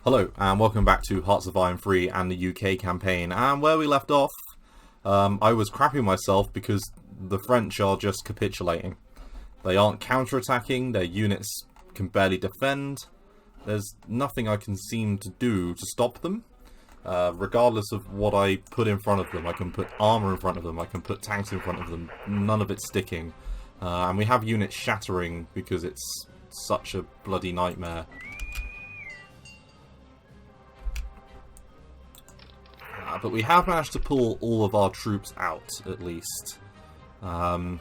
Hello, and welcome back to Hearts of Iron 3 and the UK campaign. And where we left off, I was crapping myself because the French are just capitulating. They aren't counter-attacking, their units can barely defend. There's nothing I can seem to do to stop them. Regardless of what I put in front of them, I can put armor in front of them, I can put tanks in front of them, none of it's sticking. And we have units shattering because it's such a bloody nightmare. But we have managed to pull all of our troops out, at least. Not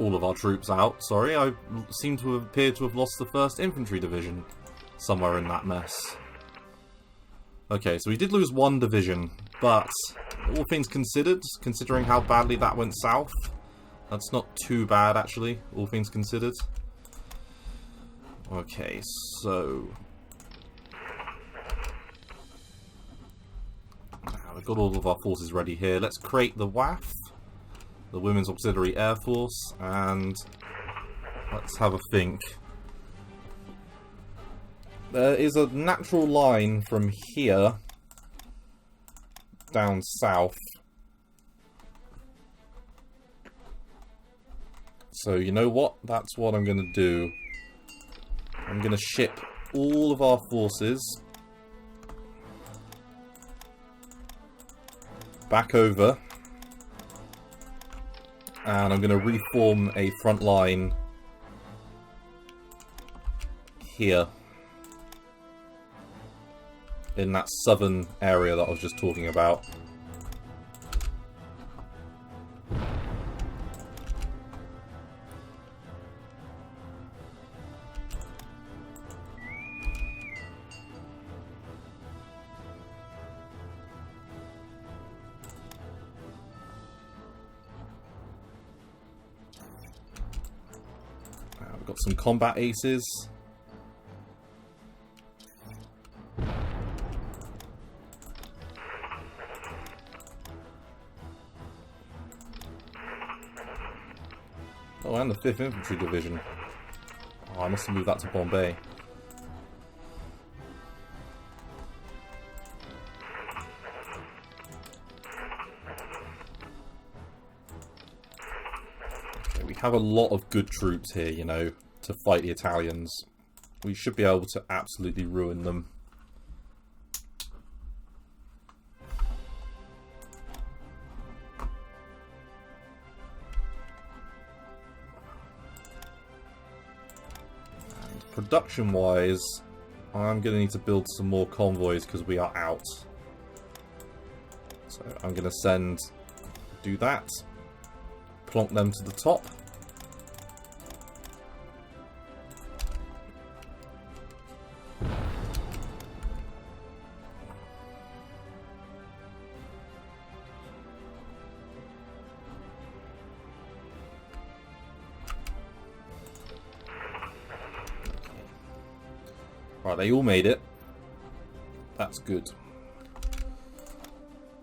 all of our troops out, sorry. I seem to have appeared to have lost the 1st Infantry Division somewhere in that mess. Okay, so we did lose 1 division, but all things considered, considering how badly that went south, that's not too bad, actually, all things considered. Okay, so now we've got all of our forces ready here. Let's create the WAF, the Women's Auxiliary Air Force, and let's have a think. There is a natural line from here down south. So you know what? That's what I'm going to do. I'm going to ship all of our forces back over. And I'm going to reform a front line here. In that southern area that I was just talking about. We've got some combat aces. Oh, and the 5th Infantry Division. Oh, I must have moved that to Bombay. Okay, we have a lot of good troops here, you know, to fight the Italians. We should be able to absolutely ruin them. Production-wise, I'm going to need to build some more convoys because we are out. So I'm going to do that, plonk them to the top. Right, they all made it. That's good.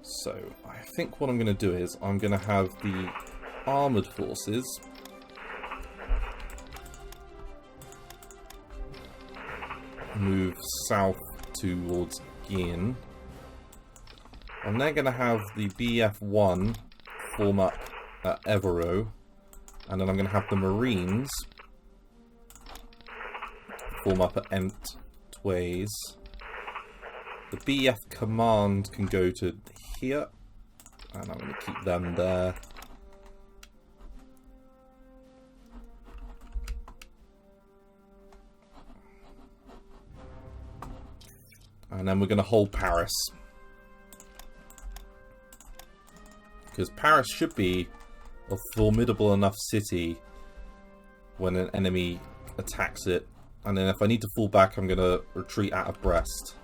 So, I think what I'm going to do is, I'm going to have the armoured forces move south towards Gien. I'm then going to have the BF-1 form up at Evero. And then I'm going to have the Marines form up at Entways. The BF command can go to here, and I'm going to keep them there. And then we're going to hold Paris. Because Paris should be a formidable enough city when an enemy attacks it. And then if I need to fall back, I'm going to retreat out of Brest.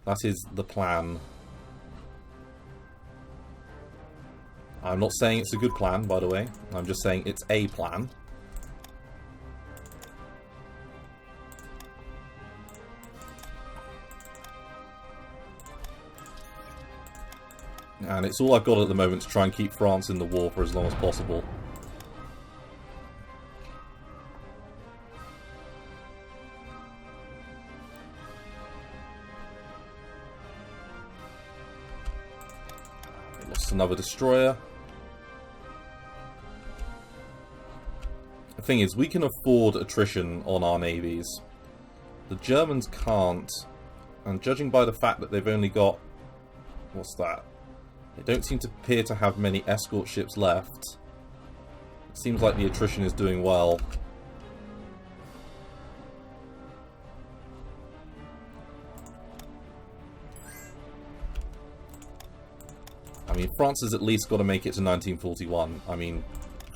That is the plan. I'm not saying it's a good plan, by the way. I'm just saying it's a plan. And it's all I've got at the moment to try and keep France in the war for as long as possible. Lost another destroyer. The thing is, we can afford attrition on our navies. The Germans can't. And judging by the fact that they've only got... What's that? They don't seem to appear to have many escort ships left. It seems like the attrition is doing well. I mean, France has at least got to make it to 1941. I mean,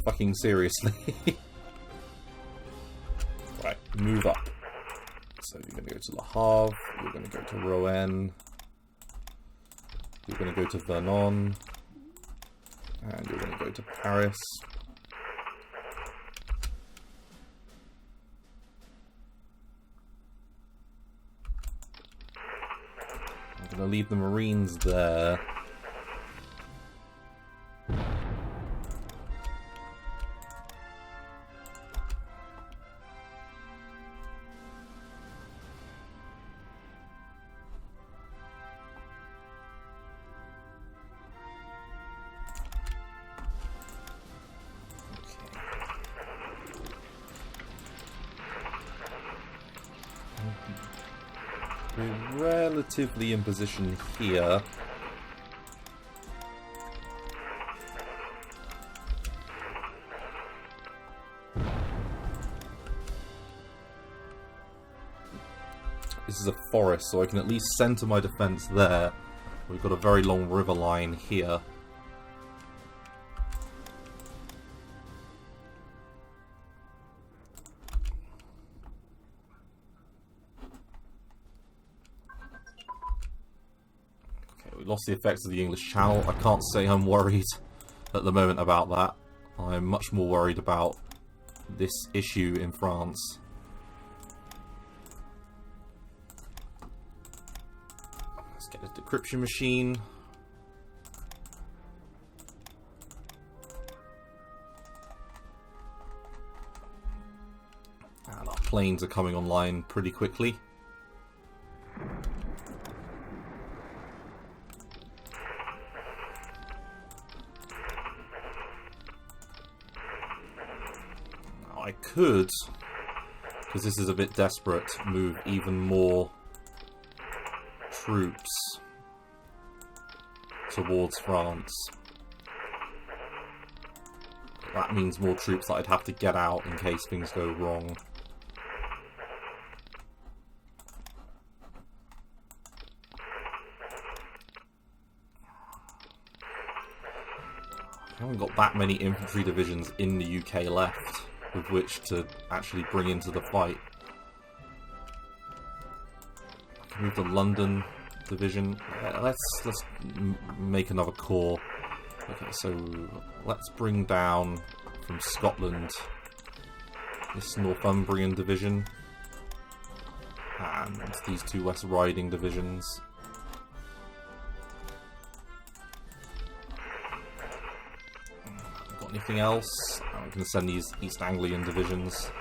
fucking seriously. Right, move up. So you're going to go to Le Havre, you're going to go to Rouen, you're going to go to Vernon, and you're going to go to Paris. I'm going to leave the Marines there. We're relatively in position here. This is a forest, so I can at least centre my defence there. We've got a very long river line here. We lost the effects of the English Channel. I can't say I'm worried at the moment about that. I'm much more worried about this issue in France. Let's get a decryption machine. And our planes are coming online pretty quickly. I could, because this is a bit desperate, move even more troops towards France. That means more troops that I'd have to get out in case things go wrong. I haven't got that many infantry divisions in the UK left with which to actually bring into the fight. I can move the London division. Let's make another corps. Okay, so let's bring down from Scotland this Northumbrian division and these two West Riding divisions. Got anything else? I'm going to send these East Anglian divisions.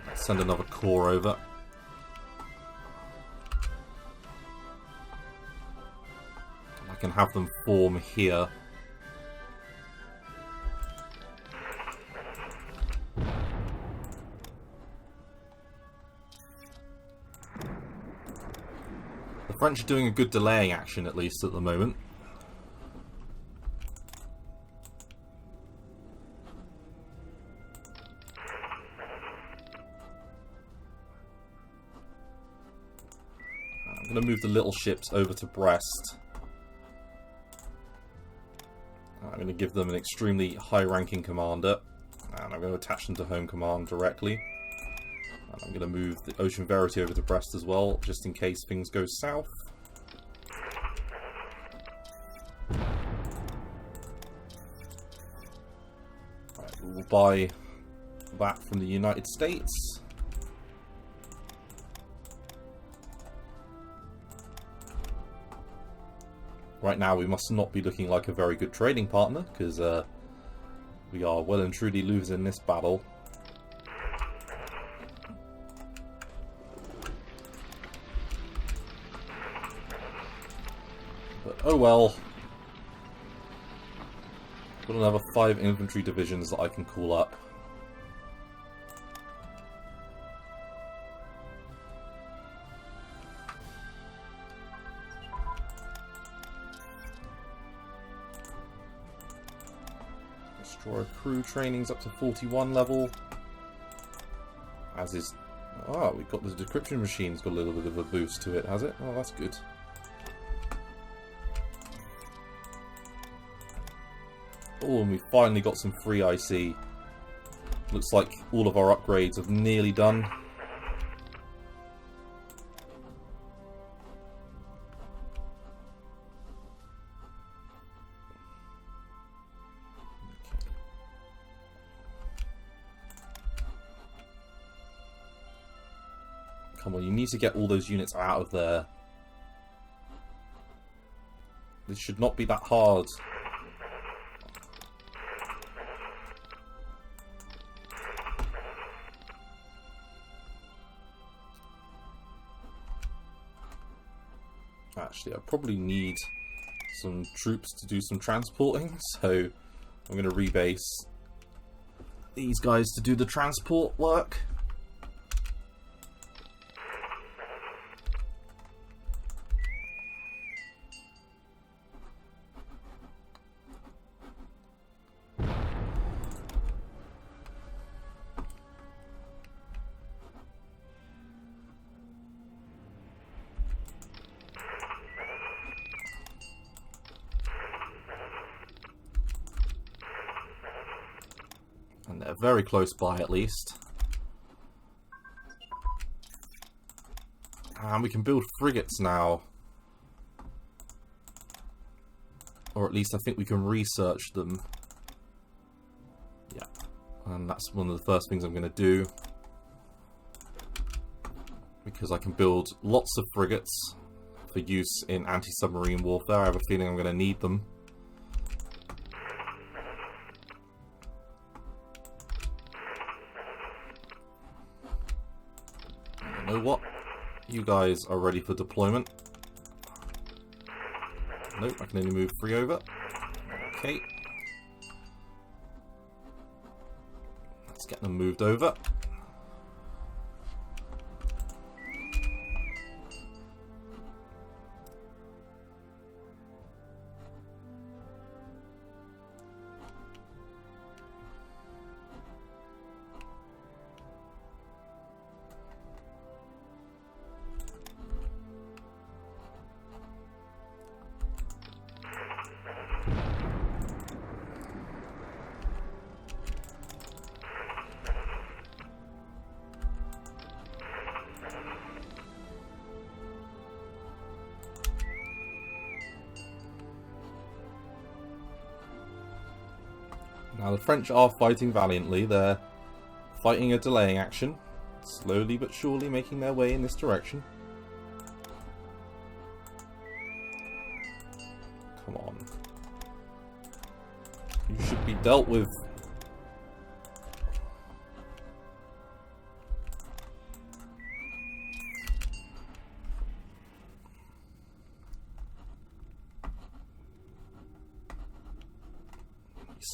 Let's send another corps over. I can have them form here. The French are doing a good delaying action, at least at the moment. I'm going to move the little ships over to Brest. I'm going to give them an extremely high-ranking commander, and I'm going to attach them to Home Command directly. And I'm going to move the Ocean Verity over to Brest as well, just in case things go south. Right, we'll buy that from the United States. Right now we must not be looking like a very good trading partner, because we are well and truly losing this battle. But oh well. Got another 5 infantry divisions that I can call up. Destroyer crew training's up to 41 level. As is... Oh, we've got the decryption machine's got a little bit of a boost to it, has it? Oh, that's good. Oh, and we finally got some free IC. Looks like all of our upgrades have nearly done. Come on, you need to get all those units out of there. This should not be that hard. Actually, I probably need some troops to do some transporting, so I'm going to rebase these guys to do the transport work. And they're very close by, at least. And we can build frigates now. Or at least I think we can research them. Yeah. And that's one of the first things I'm going to do. Because I can build lots of frigates for use in anti-submarine warfare. I have a feeling I'm going to need them. You know what? You guys are ready for deployment. Nope, I can only move 3 over. Okay. Let's get them moved over. Now the French are fighting valiantly. They're fighting a delaying action, slowly but surely making their way in this direction. Come on. You should be dealt with.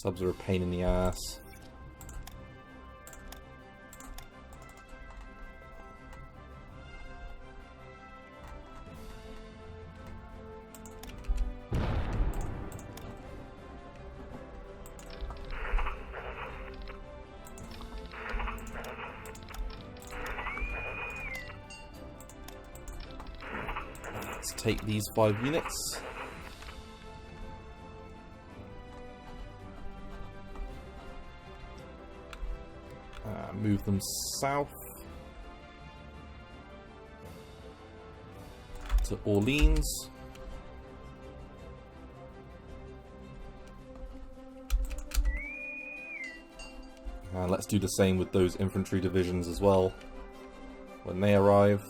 Subs are a pain in the ass. Let's take these 5 units. Move them south to Orleans. And let's do the same with those infantry divisions as well when they arrive.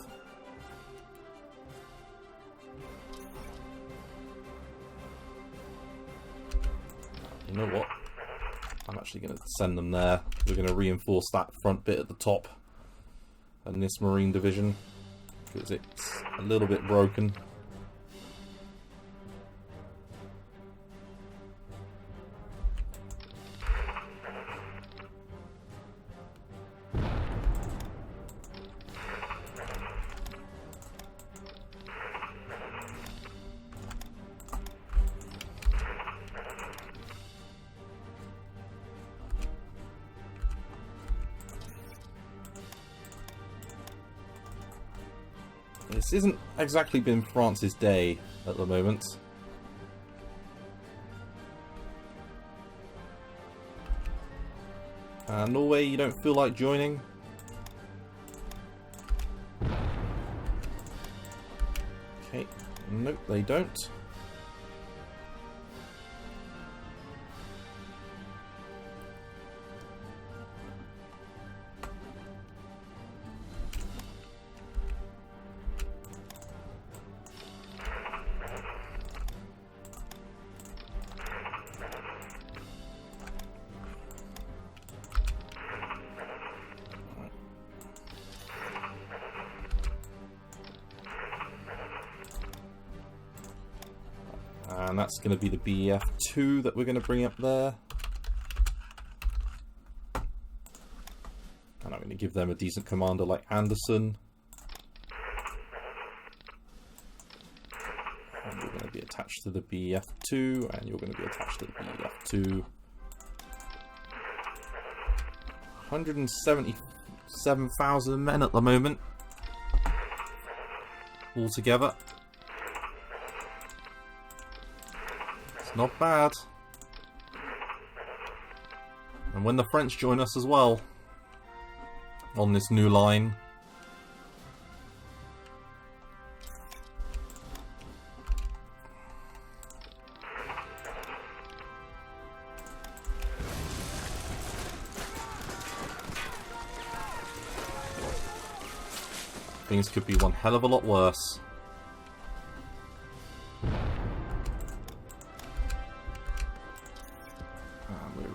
You know what? I'm actually going to send them there. We're going to reinforce that front bit at the top and this Marine division because it's a little bit broken. This isn't exactly been France's day at the moment. Norway, you don't feel like joining? Okay, nope, they don't. And that's going to be the BEF-2 that we're going to bring up there. And I'm going to give them a decent commander like Anderson. And you're going to be attached to the BEF-2, and you're going to be attached to the BEF-2. 177,000 men at the moment, all together. Not bad. And when the French join us as well on this new line, things could be one hell of a lot worse.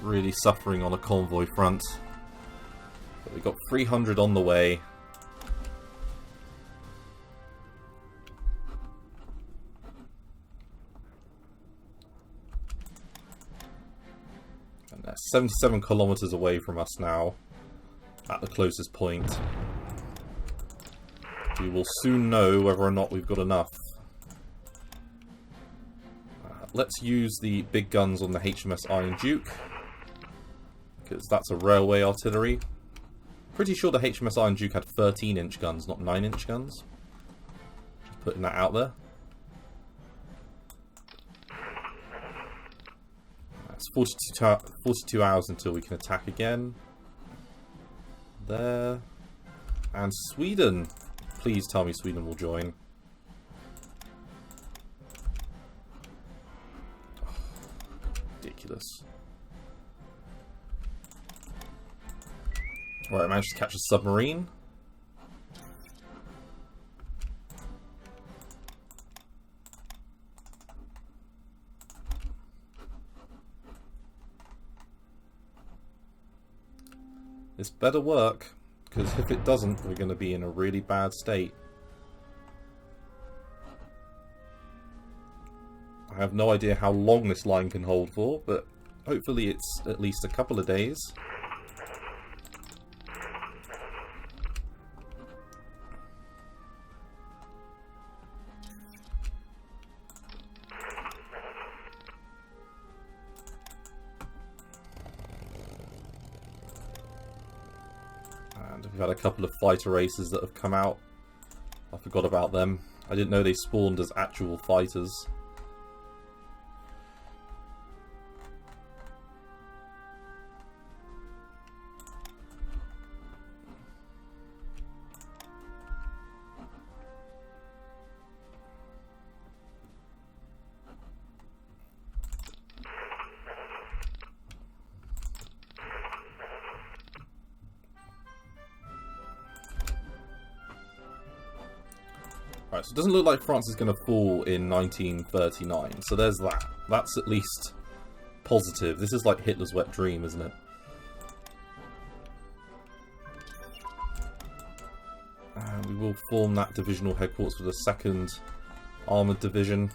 Really suffering on a convoy front. But we've got 300 on the way. And they're 77 kilometers away from us now, at the closest point. We will soon know whether or not we've got enough. Let's use the big guns on the HMS Iron Duke, because that's a railway artillery. Pretty sure the HMS Iron Duke had 13-inch guns, not 9-inch guns. Just putting that out there. That's 42 hours until we can attack again. There. And Sweden. Please tell me Sweden will join. Oh, ridiculous. Right, I managed to catch a submarine. This better work, because if it doesn't, we're going to be in a really bad state. I have no idea how long this line can hold for, but hopefully it's at least a couple of days. We've had a couple of fighter races that have come out. I forgot about them. I didn't know they spawned as actual fighters. Right, so it doesn't look like France is going to fall in 1939, so there's that. That's at least positive. This is like Hitler's wet dream, isn't it? And we will form that divisional headquarters for the 2nd Armoured Division.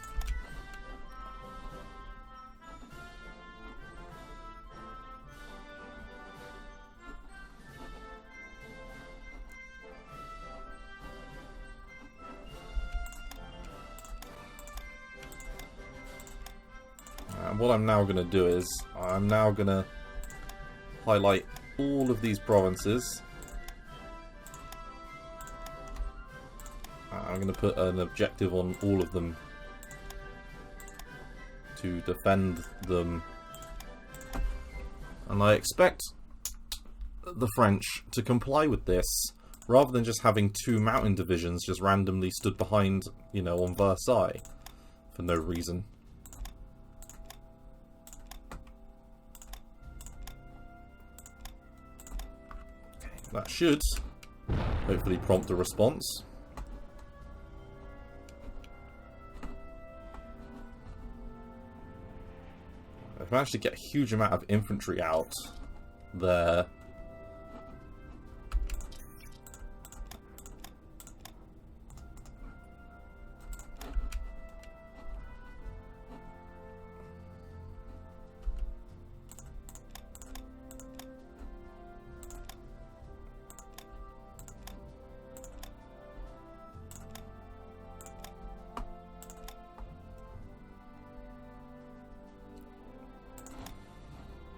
And what I'm now going to do is, I'm now going to highlight all of these provinces. I'm going to put an objective on all of them to defend them. And I expect the French to comply with this, rather than just having 2 mountain divisions just randomly stood behind, you know, on Versailles for no reason. That should hopefully prompt a response. I've managed to get a huge amount of infantry out there.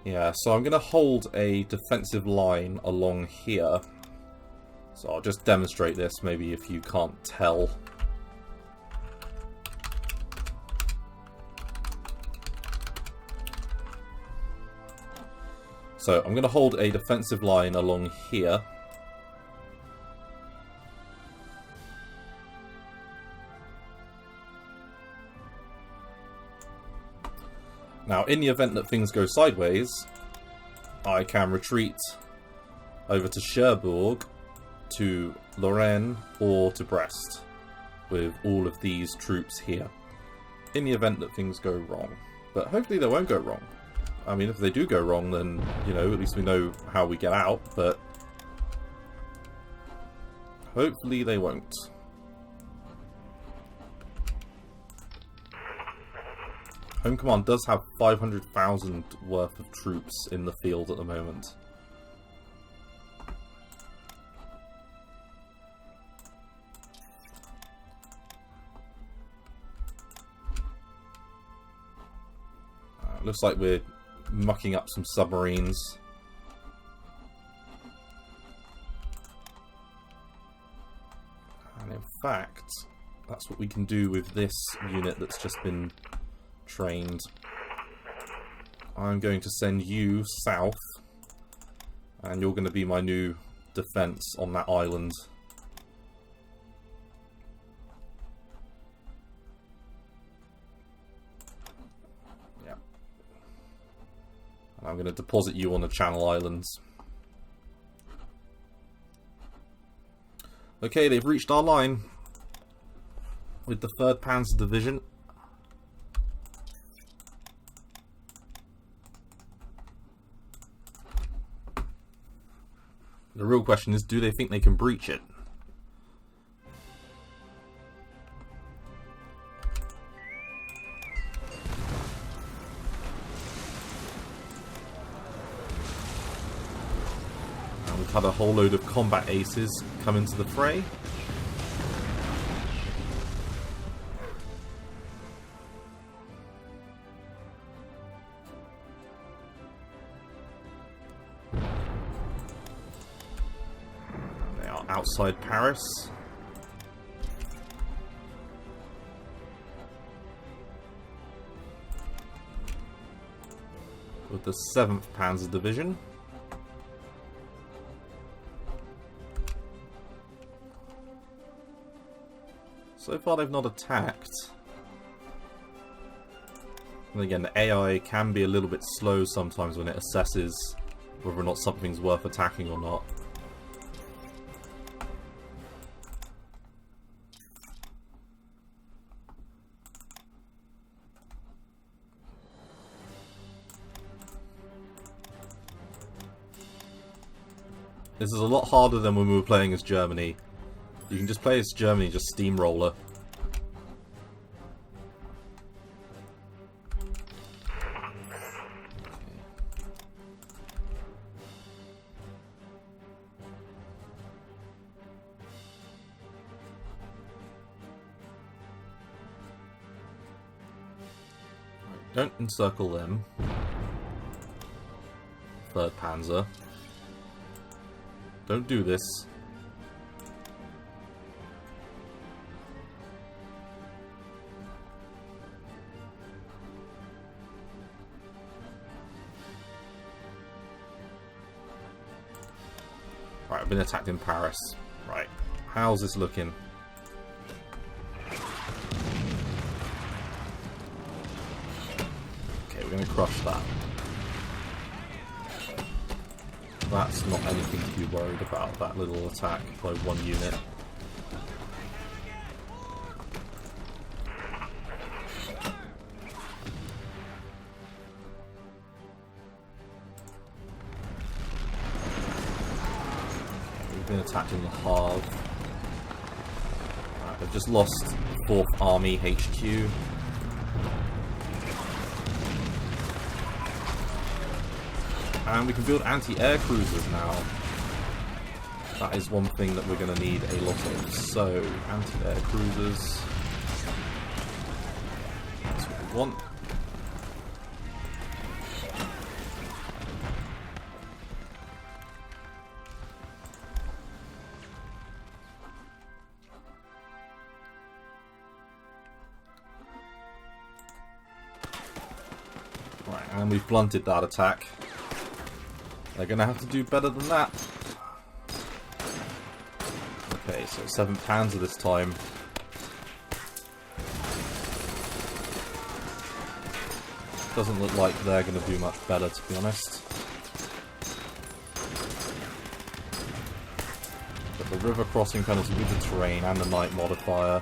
Yeah, so I'm going to hold a defensive line along here. So I'll just demonstrate this, maybe if you can't tell. So I'm going to hold a defensive line along here. Now, in the event that things go sideways, I can retreat over to Cherbourg, to Lorraine, or to Brest, with all of these troops here, in the event that things go wrong. But hopefully they won't go wrong. I mean, if they do go wrong, then, you know, at least we know how we get out, but hopefully they won't. Home Command does have 500,000 worth of troops in the field at the moment. Looks like we're mucking up some submarines. And in fact, that's what we can do with this unit that's just been trained. I'm going to send you south, and you're going to be my new defense on that island. Yeah. And I'm going to deposit you on the Channel Islands. Okay, they've reached our line with the 3rd Panzer Division. The real question is, do they think they can breach it? And we've had a whole load of combat aces come into the fray. Outside Paris. With the 7th Panzer Division. So far they've not attacked. And again, the AI can be a little bit slow sometimes when it assesses whether or not something's worth attacking or not. This is a lot harder than when we were playing as Germany. You can just play as Germany, just steamroller. Don't encircle them. 3rd Panzer. Don't do this. Right, I've been attacked in Paris. Right, how's this looking? Okay, we're going to crush that. That's not anything to be worried about, that little attack by 1 unit. We've been attacked in the Havre. Right, they've just lost 4th Army HQ. And we can build anti-air cruisers now. That is one thing that we're going to need a lot of. So, anti-air cruisers. That's what we want. Right, and we've blunted that attack. They're going to have to do better than that. Okay, so 7th Panzer this time. Doesn't look like they're going to do much better, to be honest. But the river crossing penalty with the terrain and the night modifier.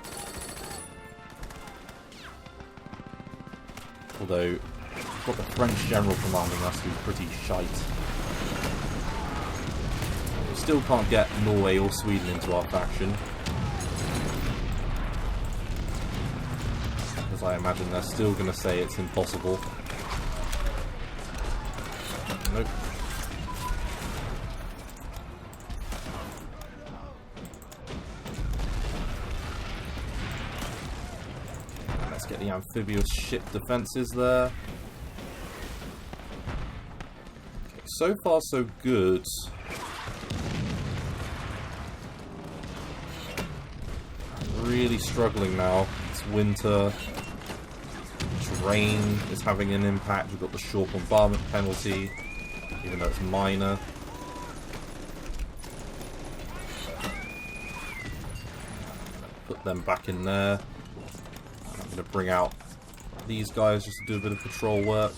Although, we've got the French general commanding us who's pretty shite. Still can't get Norway or Sweden into our faction. Because I imagine they're still going to say it's impossible. Nope. Let's get the amphibious ship defences there. Okay, so far so good. Really struggling now. It's winter. Terrain is having an impact. We've got the short bombardment penalty, even though it's minor. Put them back in there. I'm going to bring out these guys just to do a bit of patrol work.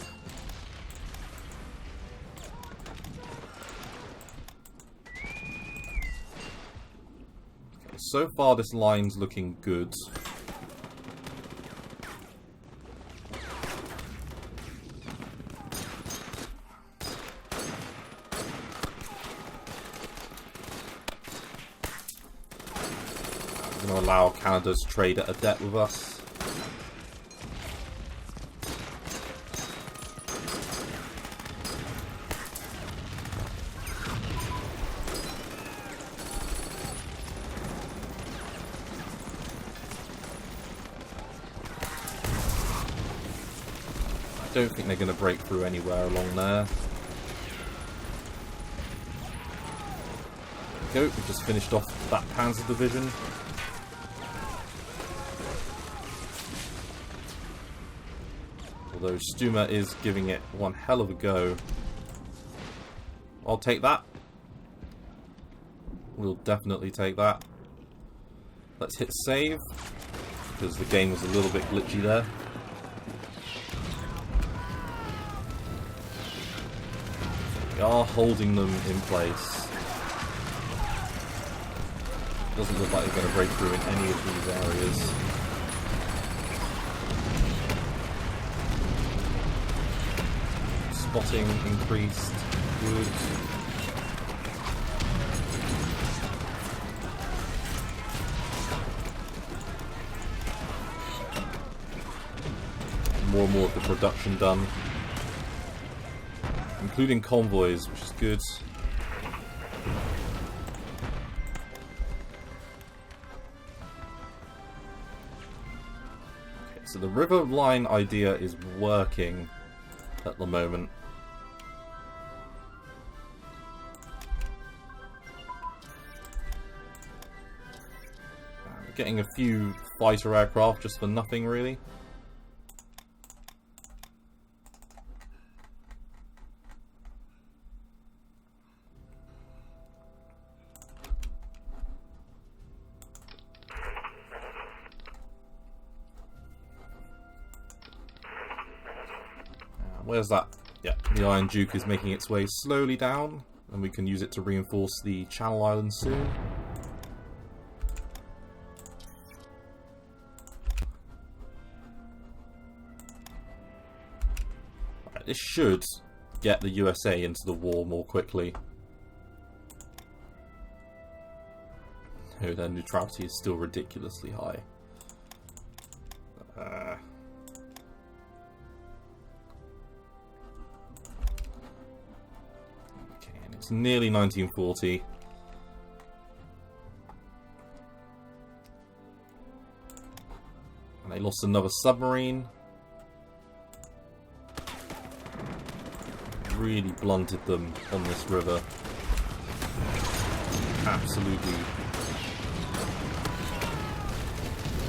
So far, this line's looking good. I'm going to allow Canada to trade at a debt with us. I don't think they're going to break through anywhere along there. There we go, we just finished off that Panzer division. Although Stuma is giving it one hell of a go. I'll take that. We'll definitely take that. Let's hit save, because the game was a little bit glitchy there. We are holding them in place. Doesn't look like they're going to break through in any of these areas. Spotting increased. Good. more and more of the production done. Including convoys, which is good. Okay, so the river line idea is working at the moment. Getting a few fighter aircraft just for nothing, really. Where's that? Yeah, the Iron Duke is making its way slowly down, and we can use it to reinforce the Channel Islands soon. Right, this should get the USA into the war more quickly. Oh, their neutrality is still ridiculously high. It's nearly 1940. And they lost another submarine. Really blunted them on this river. Absolutely.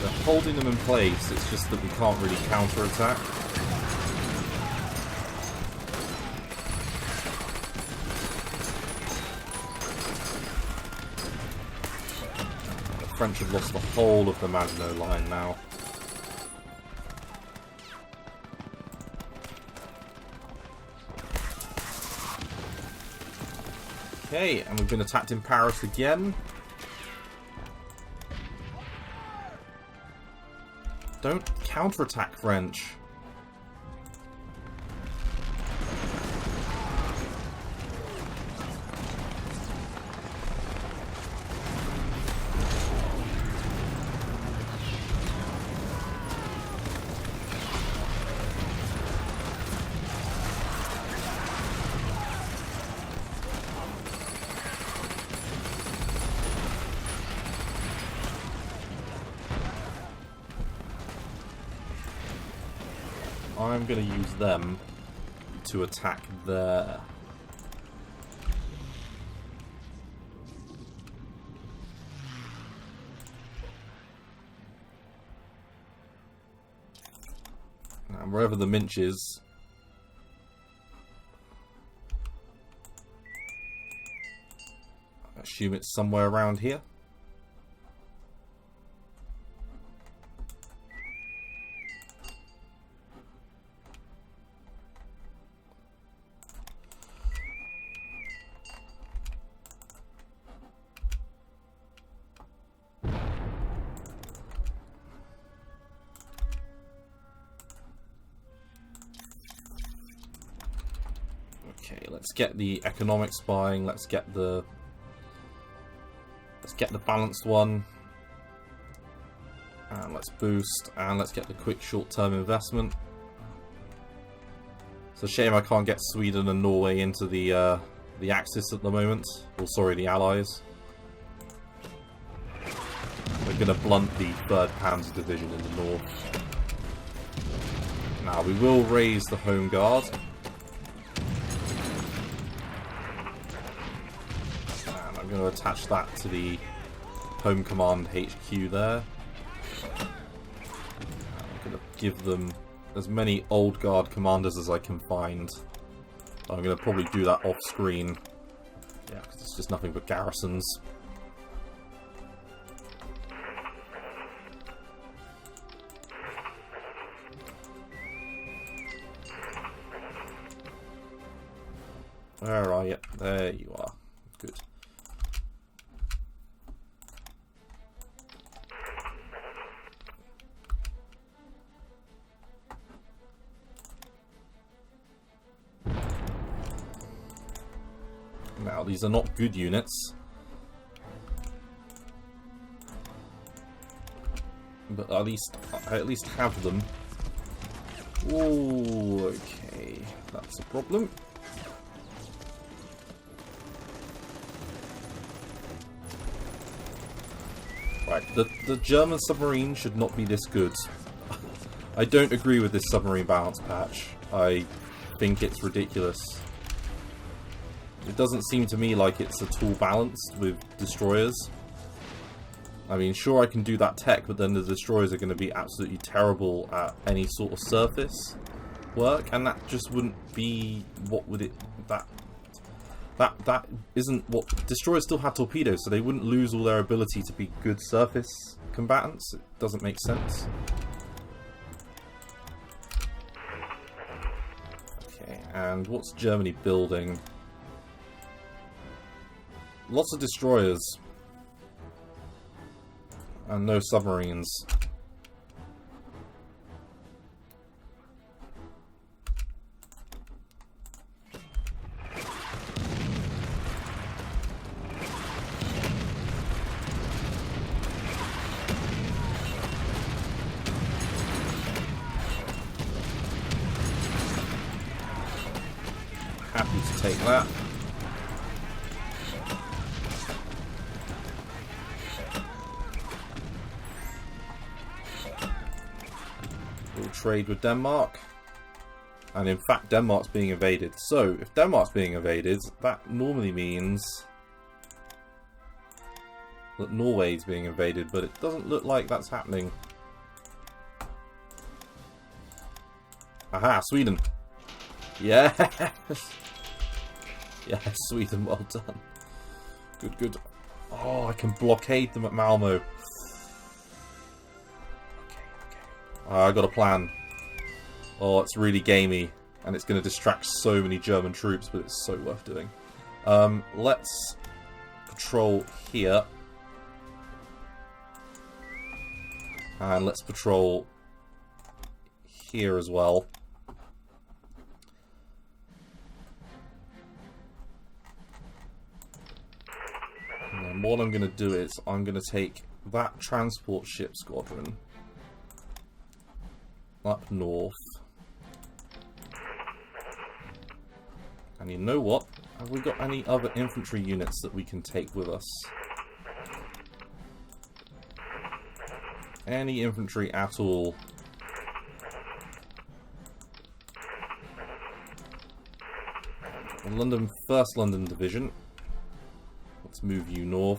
They're holding them in place, it's just that we can't really counterattack. The French have lost the whole of the Maginot Line now. Okay, and we've been attacked in Paris again. Don't counterattack, French. I'm going to use them to attack there. And wherever the Minch is, I assume it's somewhere around here. Okay, let's get the economic spying, let's get the balanced one. And let's boost, and let's get the quick short-term investment. It's a shame I can't get Sweden and Norway into the Axis at the moment. Or sorry, the Allies. We're gonna blunt the 3rd Panzer Division in the north. Now, we will raise the Home Guard. I'm going to attach that to the Home Command HQ there. I'm going to give them as many Old Guard commanders as I can find. I'm going to probably do that off screen. Yeah, because it's just nothing but garrisons. Where are you? There you are. Good. Now, these are not good units, but I at least have them. Ooh, okay. That's a problem. Right, the German submarine should not be this good. I don't agree with this submarine balance patch. I think it's ridiculous. It doesn't seem to me like it's at all balanced with destroyers. I mean, sure, I can do that tech, but then the destroyers are going to be absolutely terrible at any sort of surface work, and that just wouldn't be what would it... That isn't what... Destroyers still have torpedoes, so they wouldn't lose all their ability to be good surface combatants. It doesn't make sense. Okay, and what's Germany building? Lots of destroyers. And no submarines. Happy to take that. We'll trade with Denmark. And in fact, Denmark's being invaded. So, if Denmark's being invaded, that normally means that Norway's being invaded, but it doesn't look like that's happening. Aha, Sweden. Yes! Yes, Sweden, well done. Good, good. Oh, I can blockade them at Malmo. I got a plan. Oh, it's really gamey, and it's going to distract so many German troops, but it's so worth doing. Let's patrol here. And let's patrol here as well. And then what I'm going to do is I'm going to take that transport ship squadron up north. And you know what? Have we got any other infantry units that we can take with us? Any infantry at all? London, 1st London Division. Let's move you north.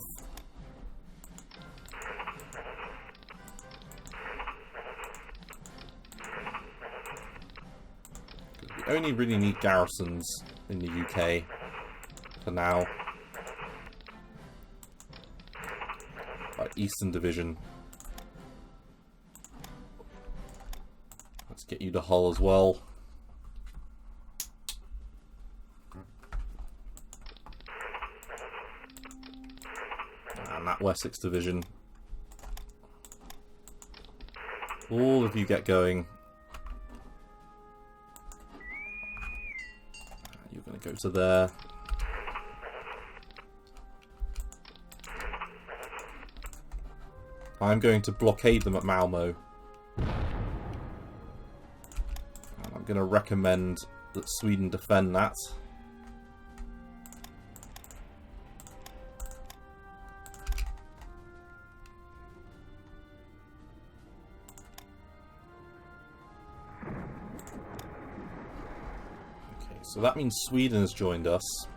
We only really need garrisons in the UK for now. Right, Eastern Division. Let's get you to Hull as well. And that Wessex Division. All of you get going. You're going to go to there. I'm going to blockade them at Malmo. And I'm going to recommend that Sweden defend that. Okay, so that means Sweden has joined us.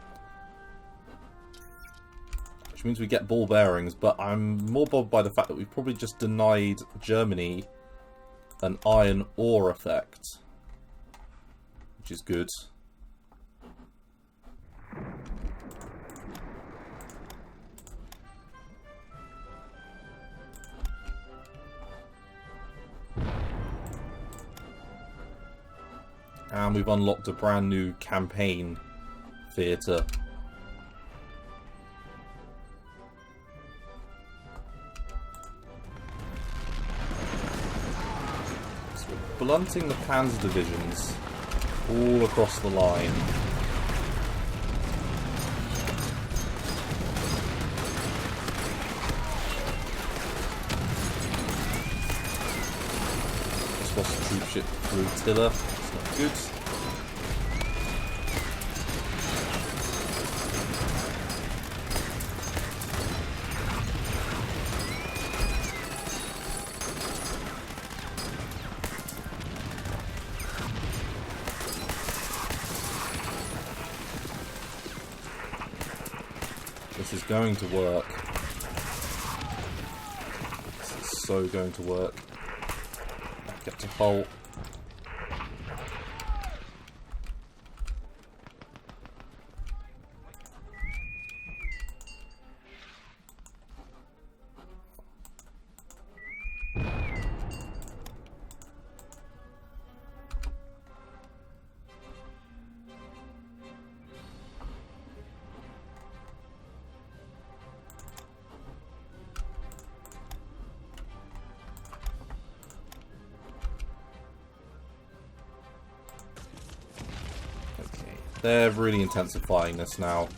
Which means we get ball bearings, but I'm more bothered by the fact that we've probably just denied Germany an iron ore effect. Which is good. And we've unlocked a brand new campaign theatre. Blunting the Panzer divisions all across the line. Just lost a troop it flotilla. It's not good. This is going to work. This is so going to work. Back up to Hull. They're really intensifying this now.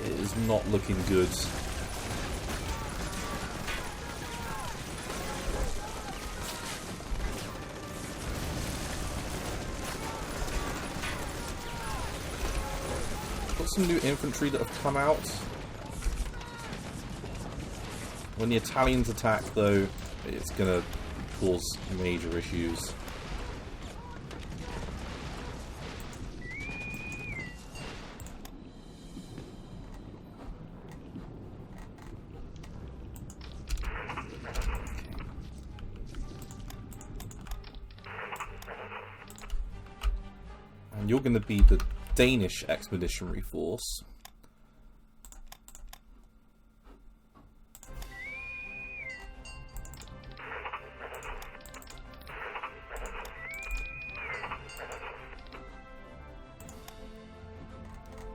It is not looking good. Got some new infantry that have come out. When the Italians attack, though, it's gonna cause major issues. And you're going to be the Danish Expeditionary Force.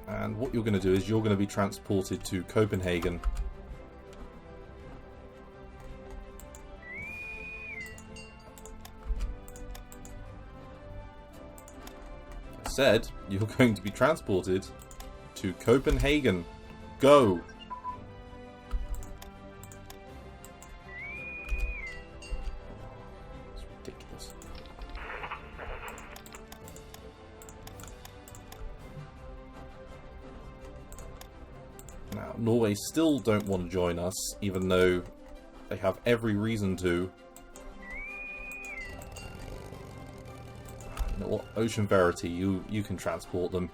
And what you're going to do is you're going to be transported to Copenhagen. I said you're going to be transported to Copenhagen. Go! It's ridiculous. Now, Norway still don't want to join us, even though they have every reason to. You know what? Ocean Verity, you can transport them.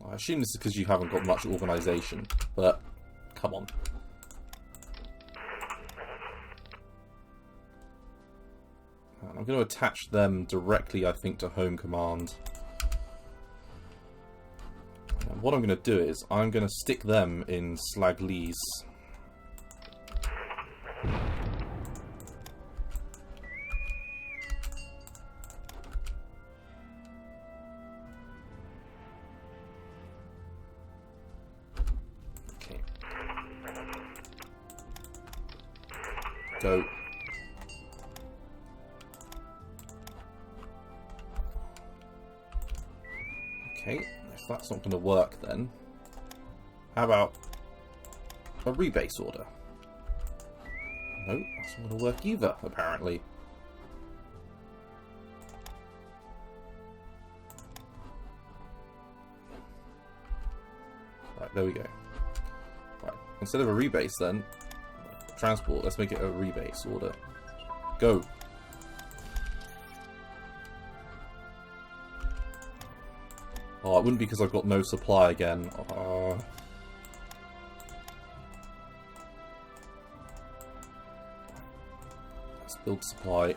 I assume this is because you haven't got much organisation, but come on. I'm going to attach them directly, I think, to Home Command. And what I'm going to do is, I'm going to stick them in Slaglees. Okay. Go. Okay, if that's not going to work then, how about a rebase order? No, that's not going to work either, apparently. Right, there we go. Right, instead of a rebase then, transport, let's make it a rebase order. Go! Oh, it wouldn't be because I've got no supply again. Let's build supply.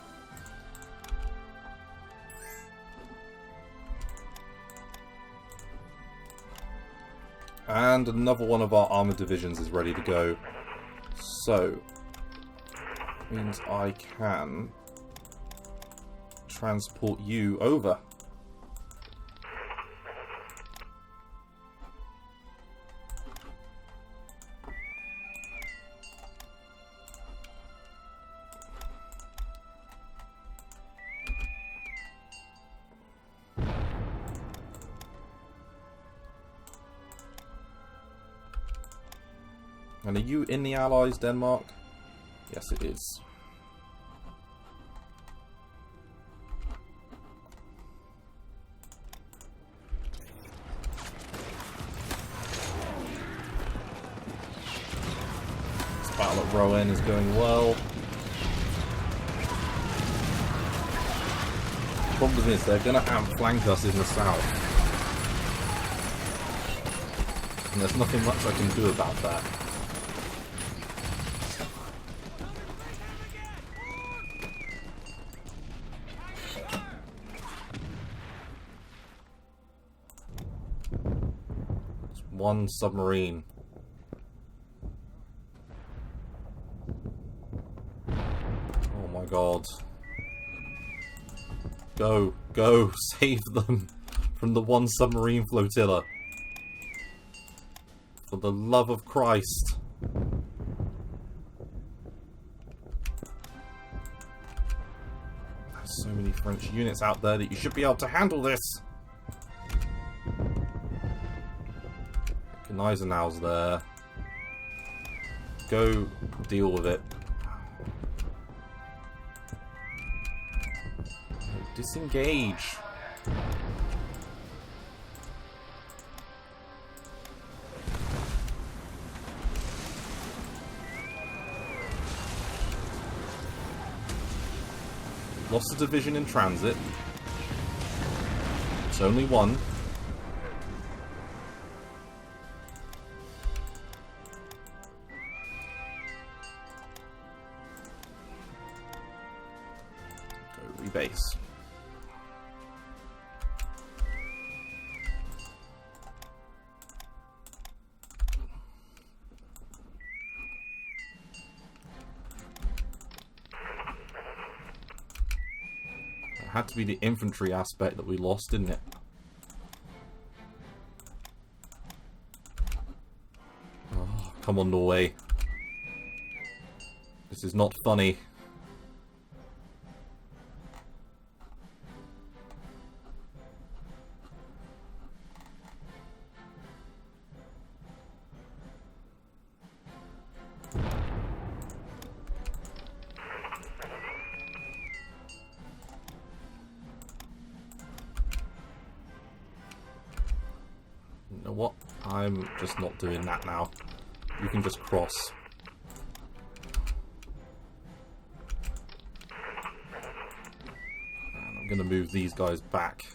And another one of our armoured divisions is ready to go. So, means I can transport you over. And are you in the Allies, Denmark? Yes, it is. This battle at Rouen is going well. The problem is they're going to outflank us in the south. And there's nothing much I can do about that. It's one submarine. Oh my god. Go, go, save them from the one submarine flotilla. For the love of Christ. There's so many French units out there that you should be able to handle this. Gneisenau's there. Go deal with it. Disengage. Lost a division in transit. It's only one. Go rebase. Had to be the infantry aspect that we lost, didn't it? Oh, come on, Norway. This is not funny. You know what? I'm just not doing that now. You can just cross. And I'm going to move these guys back.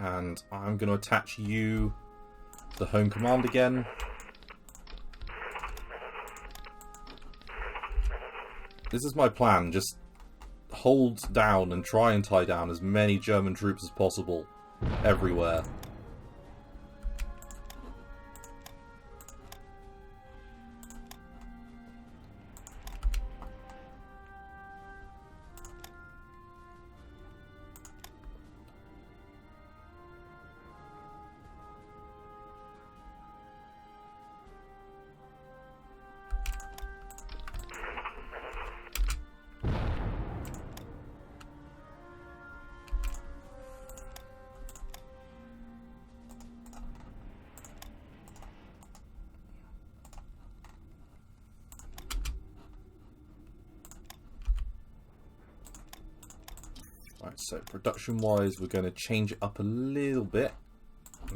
And I'm going to attach you to the home command again. This is my plan, just hold down and try and tie down as many German troops as possible everywhere. Right, so production-wise, we're going to change it up a little bit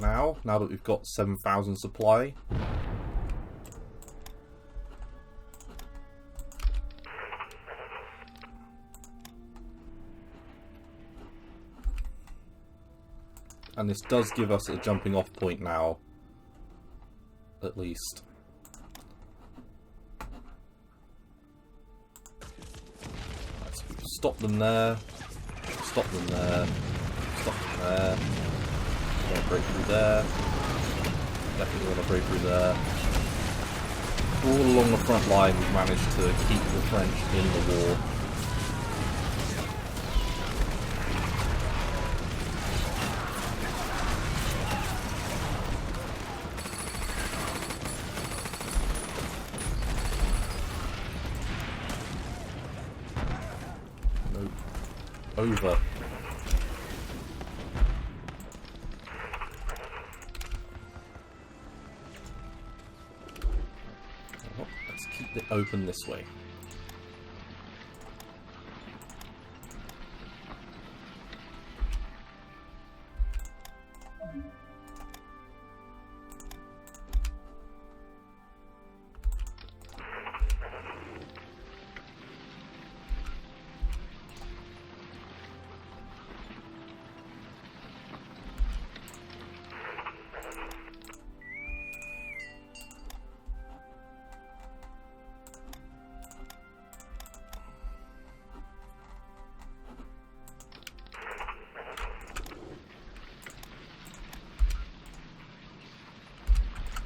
now that we've got 7,000 supply. And this does give us a jumping off point now, at least. Right, so we've stopped them there. Stop them there. Stop them there. Want to break through there. Definitely want to break through there. All along the front line, we've managed to keep the French in the war. over. Oh, let's keep it open this way.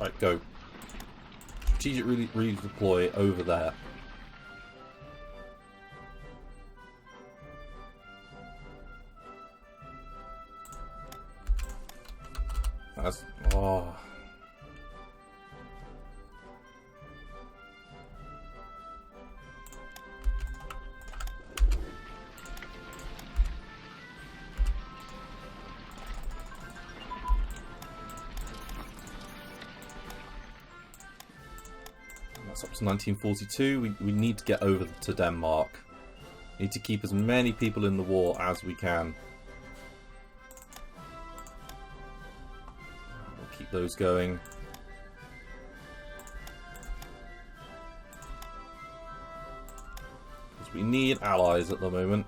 Right, go. Strategic redeploy over there. That's... oh... That's up to 1942. We need to get over to Denmark. We need to keep as many people in the war as we can. We'll keep those going. Because we need allies at the moment.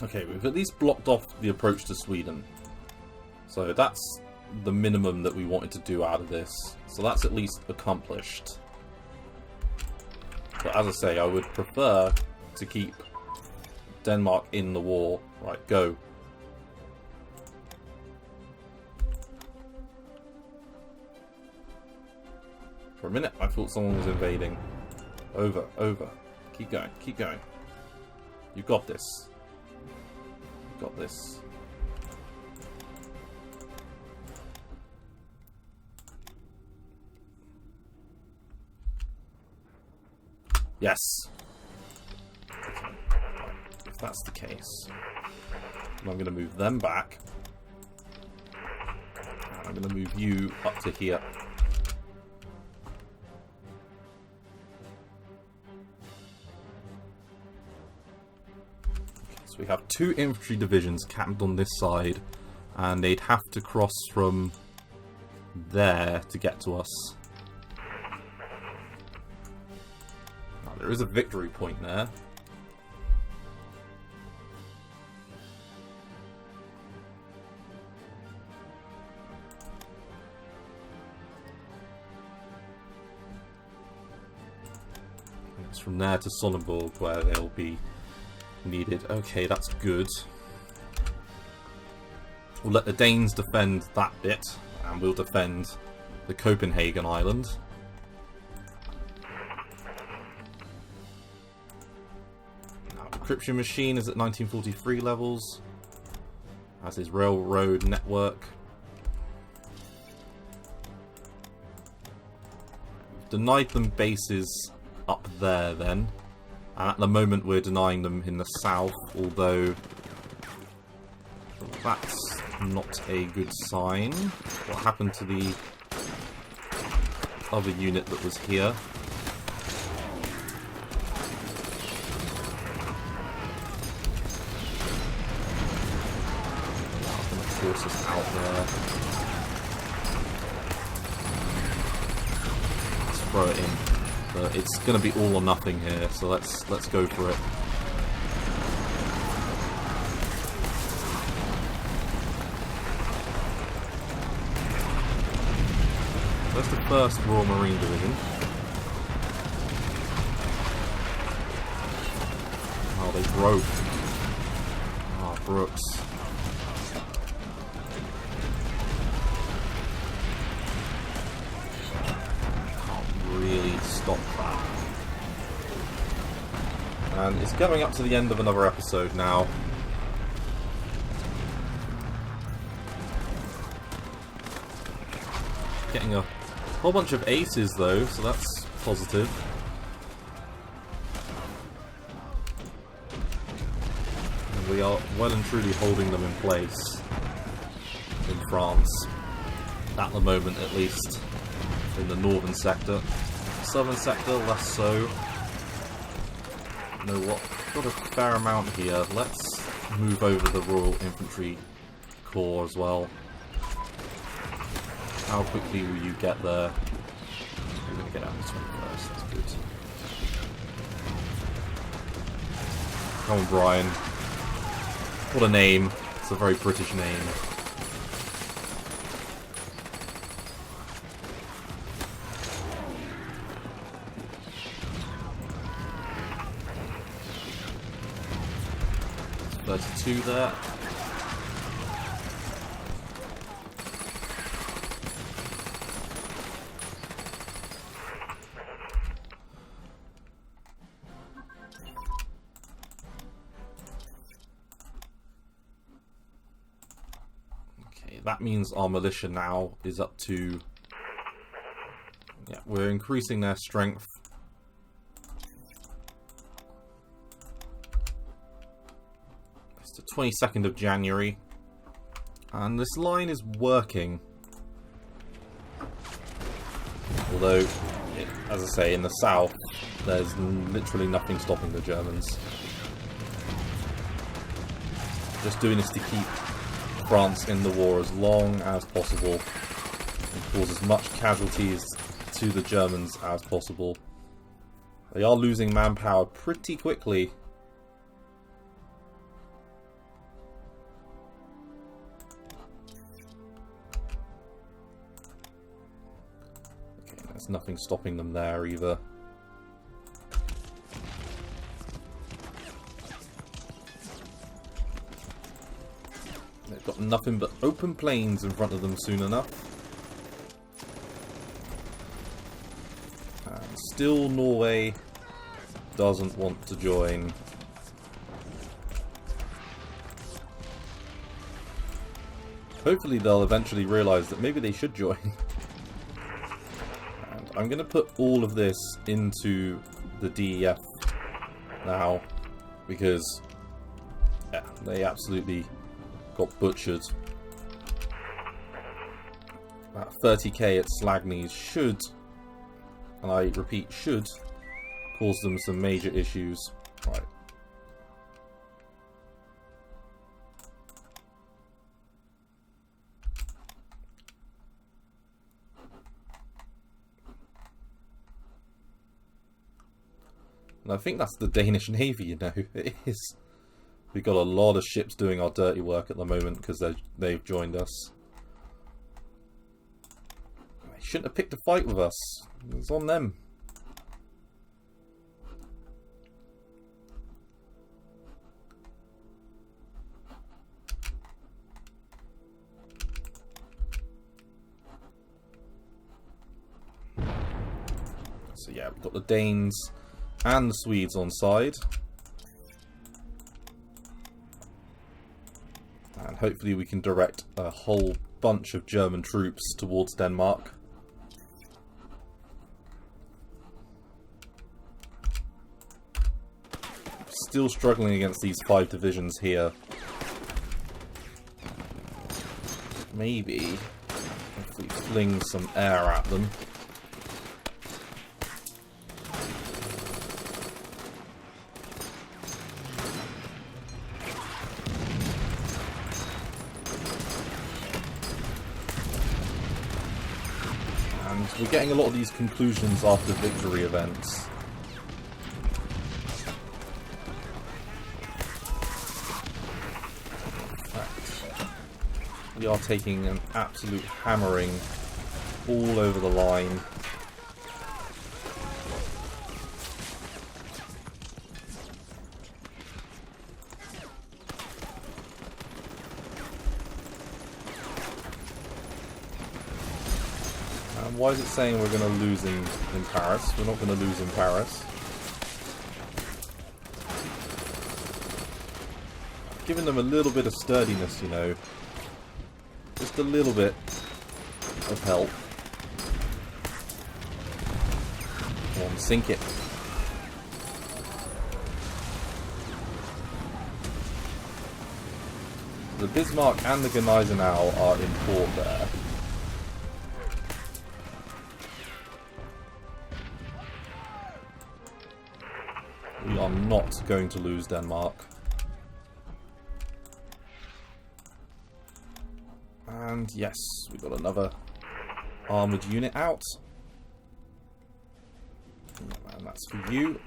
Okay, we've at least blocked off the approach to Sweden. So that's the minimum that we wanted to do out of this. So that's at least accomplished. But as I say, I would prefer to keep Denmark in the war. Right, go. For a minute, I thought someone was invading. Over, over. Keep going, keep going. You've got this. Got this. Yes. Okay. If that's the case, I'm going to move them back. And I'm going to move you up to here. So we have 2 infantry divisions camped on this side, and they'd have to cross from there to get to us. Now, there is a victory point there. And it's from there to Sonnenburg where they'll be needed. Okay, that's good. We'll let the Danes defend that bit, and we'll defend the Copenhagen Island. Now, encryption machine is at 1943 levels, as is railroad network. We've denied them bases up there then. And at the moment we're denying them in the south, although that's not a good sign. What happened to the other unit that was here? I'm going to force us out there. Let's throw it in. But it's going to be all or nothing here, so let's go for it. That's the 1st Royal Marine Division. Oh, they broke. Oh, Brooks. Can't really stop that. And it's coming up to the end of another episode now. Getting a whole bunch of aces though, so that's positive. And we are well and truly holding them in place in France. At the moment at least. In the northern sector. Southern sector, less so. You know what? Got a fair amount here. Let's move over the Royal Infantry Corps as well. How quickly will you get there? We're going to get out the 21st, that's good. Come on, Brian. What a name. It's a very British name. There's 32 there. That means our militia now is up to... Yeah, we're increasing their strength. It's the 22nd of January. And this line is working. Although, as I say, in the south, there's literally nothing stopping the Germans. Just doing this to keep France in the war as long as possible and cause as much casualties to the Germans as possible. They are losing manpower pretty quickly. Okay, there's nothing stopping them there either. They've got nothing but open plains in front of them soon enough. And still Norway doesn't want to join. Hopefully they'll eventually realise that maybe they should join. And I'm going to put all of this into the DEF now. Because yeah, they absolutely got butchered. That 30k at Slagney's should, and I repeat should, cause them some major issues. Right. And I think that's the Danish Navy, you know. It is. We've got a lot of ships doing our dirty work at the moment because they've joined us. They shouldn't have picked a fight with us. It's on them. So yeah, we've got the Danes and the Swedes on side. And hopefully we can direct a whole bunch of German troops towards Denmark. Still struggling against these 5 divisions here. Maybe if we fling some air at them. We're getting a lot of these conclusions after victory events. In fact, we are taking an absolute hammering all over the line. And why is it saying we're going to lose in Paris? We're not going to lose in Paris. Giving them a little bit of sturdiness, you know. Just a little bit of help. Come on, sink it. The Bismarck and the Gneisenau are in port there. We are not going to lose Denmark. And yes, we've got another armoured unit out. And that's for you.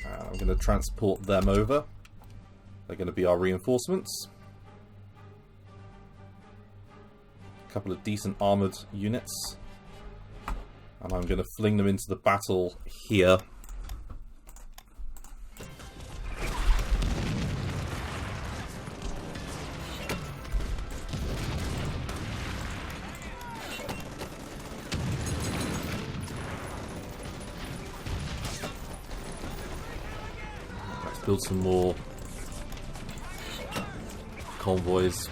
And I'm going to transport them over. They're going to be our reinforcements. A couple of decent armoured units. And I'm going to fling them into the battle here. Build some more convoys.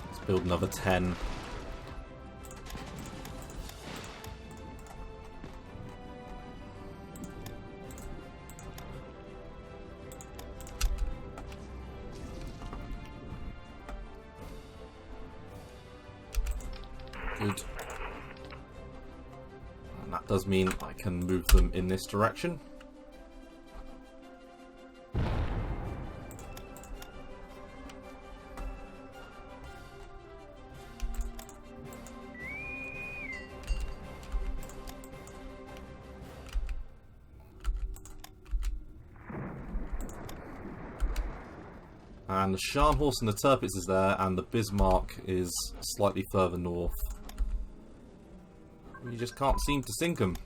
Let's build another 10. Good. And that does mean I can move them in this direction. And the Scharnhorst and the Tirpitz is there, and the Bismarck is slightly further north. You just can't seem to sink them.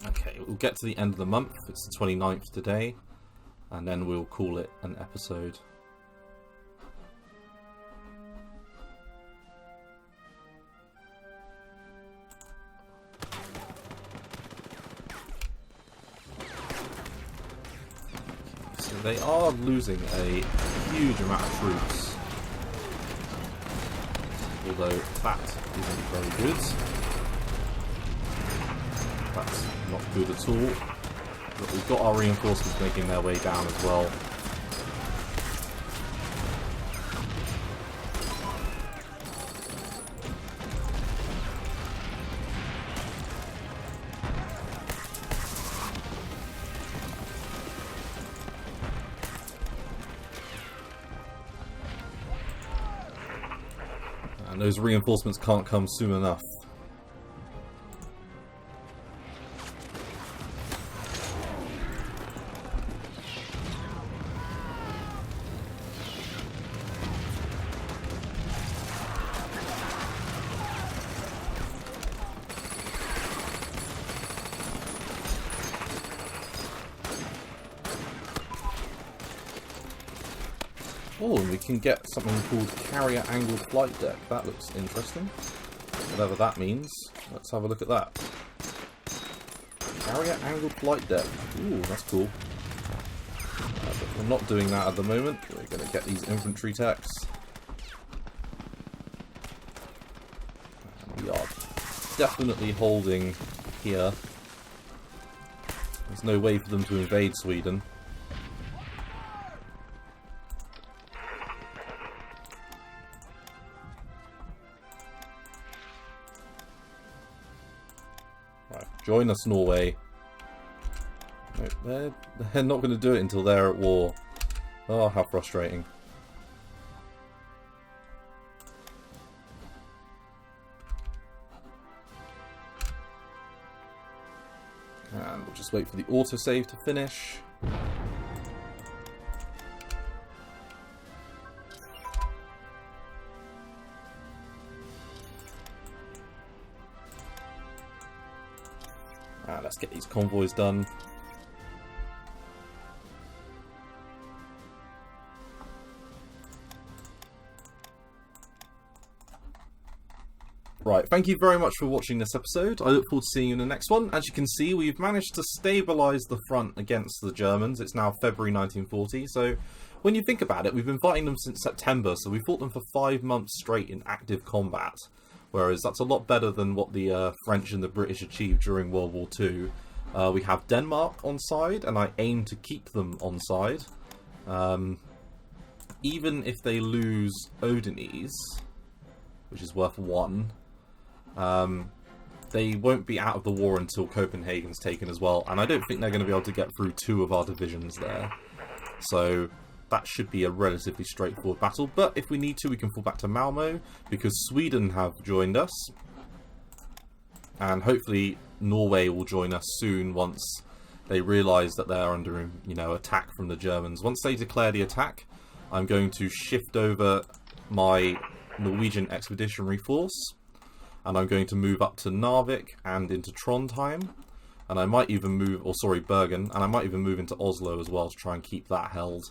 Okay, we'll get to the end of the month. It's the 29th today, and then we'll call it an episode. So they are losing a huge amount of troops, although that isn't very good. That's not good at all. But we've got our reinforcements making their way down as well. And those reinforcements can't come soon enough. Oh, and we can get something called Carrier Angled Flight Deck. That looks interesting. Whatever that means. Let's have a look at that. Carrier Angled Flight Deck. Ooh, that's cool. But we're not doing that at the moment. We're going to get these infantry techs. And we are definitely holding here. There's no way for them to invade Sweden. Join us, Norway. No, they're not going to do it until they're at war. Oh, how frustrating. And we'll just wait for the autosave to finish. Let's get these convoys done. Right, thank you very much for watching this episode. I look forward to seeing you in the next one. As you can see, we've managed to stabilise the front against the Germans. It's now February 1940, so when you think about it, we've been fighting them since September, so we fought them for 5 months straight in active combat. Whereas that's a lot better than what the French and the British achieved during World War II. We have Denmark on side, and I aim to keep them on side. Even if they lose Odense, which is worth 1, they won't be out of the war until Copenhagen's taken as well. And I don't think they're going to be able to get through 2 of our divisions there. So that should be a relatively straightforward battle. But if we need to, we can fall back to Malmo, because Sweden have joined us. And hopefully Norway will join us soon once they realise that they're under, attack from the Germans. Once they declare the attack, I'm going to shift over my Norwegian Expeditionary Force, and I'm going to move up to Narvik and into Trondheim, and I might even move, Bergen, and I might even move into Oslo as well to try and keep that held,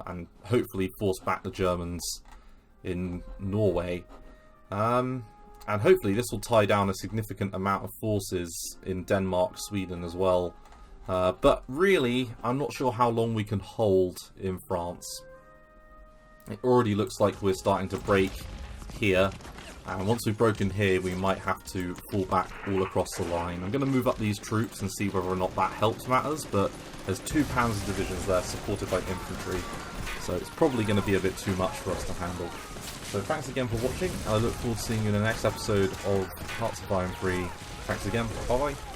and hopefully force back the Germans in Norway. And hopefully this will tie down a significant amount of forces in Denmark, Sweden as well. But really, I'm not sure how long we can hold in France. It already looks like we're starting to break here. And once we've broken here, we might have to fall back all across the line. I'm going to move up these troops and see whether or not that helps matters, but there's 2 Panzer divisions there supported by infantry, so it's probably going to be a bit too much for us to handle. So thanks again for watching, I look forward to seeing you in the next episode of Hearts of Iron 3. Thanks again, bye bye.